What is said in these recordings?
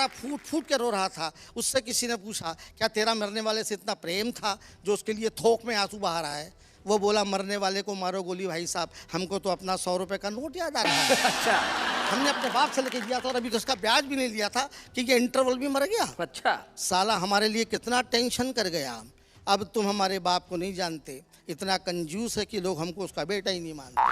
बेचारा फूट फूट के रो रहा था। उससे किसी ने पूछा, क्या तेरा मरने वाले से इतना प्रेम था जो उसके लिए थोक में आंसू बहा रहा है? वो बोला, मरने वाले को मारो गोली भाई साहब, हमको तो अपना 100 रुपए का नोट याद आ रहा है। अच्छा, हमने अपने बाप से लेके दिया था और अभी तो उसका ब्याज भी नहीं लिया था कि ये इंटरवल भी मर गया। अच्छा। साला हमारे लिए कितना टेंशन कर गया। अब तुम हमारे बाप को नहीं जानते, इतना कंजूस है कि लोग हमको उसका बेटा ही नहीं मानते।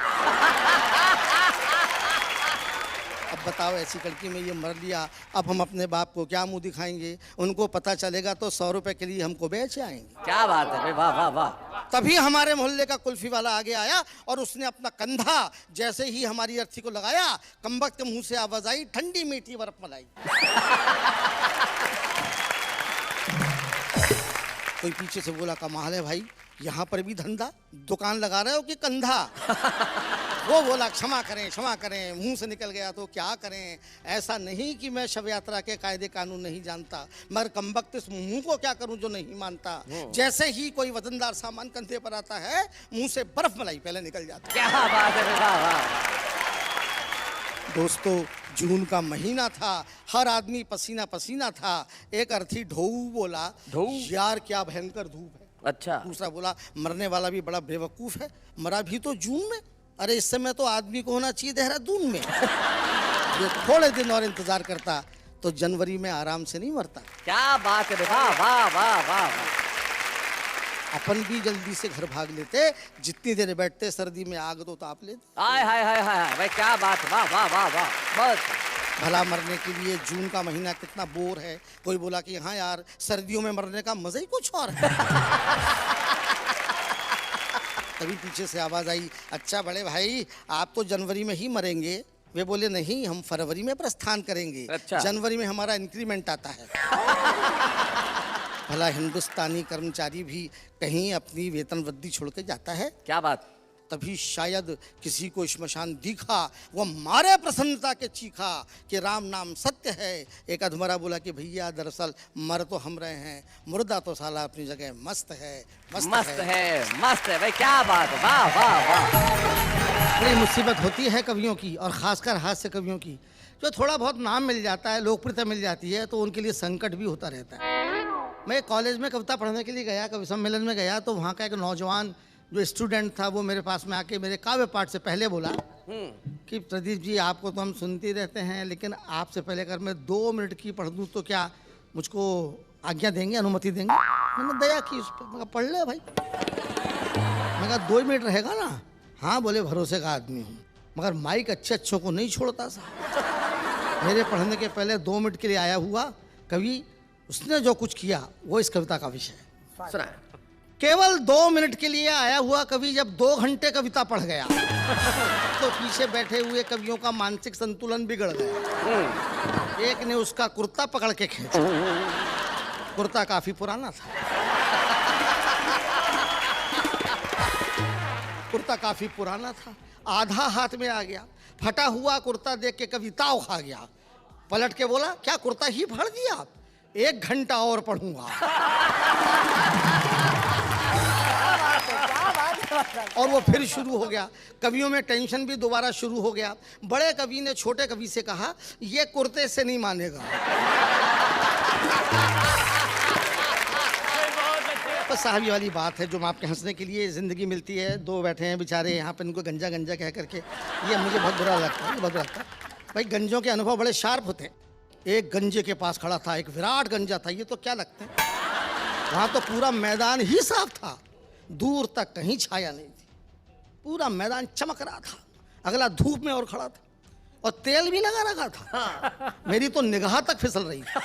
अब बताओ, ऐसी लड़की में ये मर लिया, अब हम अपने बाप को क्या मुंह दिखाएंगे? उनको पता चलेगा तो 100 रुपए के लिए हमको बेच आएंगे। क्या बात है भाई, वाह वाह वाह। तभी हमारे मोहल्ले का कुल्फी वाला आगे आया और उसने अपना कंधा जैसे ही हमारी अर्थी को लगाया, कमबख्त के मुंह से आवाज आई, ठंडी मीठी बर्फ मलाई। कोई पीछे से बोला, कमाल है भाई, यहाँ पर भी धंधा, दुकान लगा रहे हो कि कंधा? वो बोला, क्षमा करें, मुंह से निकल गया तो क्या करें। ऐसा नहीं कि मैं शव यात्रा के कायदे कानून नहीं जानता, मगर कमबख्त इस मुंह को क्या करूं जो नहीं मानता। जैसे ही कोई वजनदार सामान कंधे पर आता है, मुंह से बर्फ मलाई पहले निकल जाता है। क्या बात है, वाह वाह। दोस्तों, जून का महीना था, हर आदमी पसीना पसीना था। एक अर्थी ढोऊ बोला, ढोऊ? यार क्या भयंकर धूप है। अच्छा। दूसरा बोला, मरने वाला भी बड़ा बेवकूफ है, मरा भी तो जून में। अरे इस समय तो आदमी को होना चाहिए देहरादून में। ये थोड़े दिन और इंतजार करता तो जनवरी में आराम से नहीं मरता। क्या बात है, वाह वाह वाह वाह। अपन भी जल्दी से घर भाग लेते, जितनी देर बैठते सर्दी में आग तो ताप लेते। हाय हाय हाय हाय भाई, क्या बात, वाह वाह वाह वाह, बहुत। भला मरने के लिए जून का महीना कितना बोर है। कोई बोला कि हाँ यार, सर्दियों में मरने का मजा ही कुछ और है। तभी पीछे से आवाज आई, अच्छा बड़े भाई, आप तो जनवरी में ही मरेंगे। वे बोले, नहीं, हम फरवरी में प्रस्थान करेंगे। अच्छा। जनवरी में हमारा इंक्रीमेंट आता है। भला हिंदुस्तानी कर्मचारी भी कहीं अपनी वेतन वृद्धि छोड़ के जाता है? क्या बात। तभी शायद किसी को श्मशान दिखा, वो मारे प्रसन्नता के चीखा कि राम नाम सत्य है। एक अधमरा बोला कि भैया दरअसल मर तो हम रहे हैं, मुर्दा तो साला अपनी जगह मस्त है। मस्त है भाई, क्या बात है, वाह वाह वाह। बड़ी मुसीबत होती है कवियों की, और खासकर हास्य कवियों की। जो थोड़ा बहुत नाम मिल जाता है, लोकप्रियता मिल जाती है, तो उनके लिए संकट भी होता रहता है। मैं कॉलेज में कविता पढ़ने के लिए गया, कवि सम्मेलन में गया, तो वहाँ का एक नौजवान जो स्टूडेंट था, वो मेरे पास में आके मेरे काव्य पाठ से पहले बोला कि प्रदीप जी, आपको तो हम सुनते ही रहते हैं, लेकिन आपसे पहले अगर मैं 2 मिनट की पढ़ दूँ तो क्या मुझको आज्ञा देंगे, अनुमति देंगे? मैंने दया की उस पर, मैं पढ़ ले भाई। मैं कहा 2 मिनट रहेगा ना? हाँ बोले, भरोसे का आदमी हूँ, मगर माइक अच्छों को नहीं छोड़ता सा। मेरे पढ़ने के पहले 2 मिनट के लिए आया हुआ कवि, उसने जो कुछ किया वो इस कविता का विषय है। सुना। केवल 2 मिनट के लिए आया हुआ कवि जब 2 घंटे कविता पढ़ गया तो पीछे बैठे हुए कवियों का मानसिक संतुलन बिगड़ गया। एक ने उसका कुर्ता पकड़ के खींचा। कुर्ता काफी पुराना था, कुर्ता काफी पुराना था, आधा हाथ में आ गया। फटा हुआ कुर्ता देख के कवि ताव खा गया, पलट के बोला, क्या कुर्ता ही फाड़ दिया? 1 घंटा और पढ़ूंगा। और वो फिर शुरू हो गया। कवियों में टेंशन भी दोबारा शुरू हो गया। बड़े कवि ने छोटे कवि से कहा, ये कुर्ते से नहीं मानेगा। तो साहब, ये वाली बात है जो आपके हंसने के लिए जिंदगी मिलती है। 2 बैठे हैं बेचारे यहाँ पर, इनको गंजा गंजा कह करके, ये मुझे बहुत बुरा लगता है, बहुत बुरा लगता है। भाई, गंजों के अनुभव बड़े शार्प होते हैं। एक गंजे के पास खड़ा था, एक विराट गंजा था। ये तो क्या लगता है, वहाँ तो पूरा मैदान ही साफ था, दूर तक कहीं छाया नहीं थी, पूरा मैदान चमक रहा था। अगला धूप में और खड़ा था और तेल भी लगा रखा था। मेरी तो निगाह तक फिसल रही थी।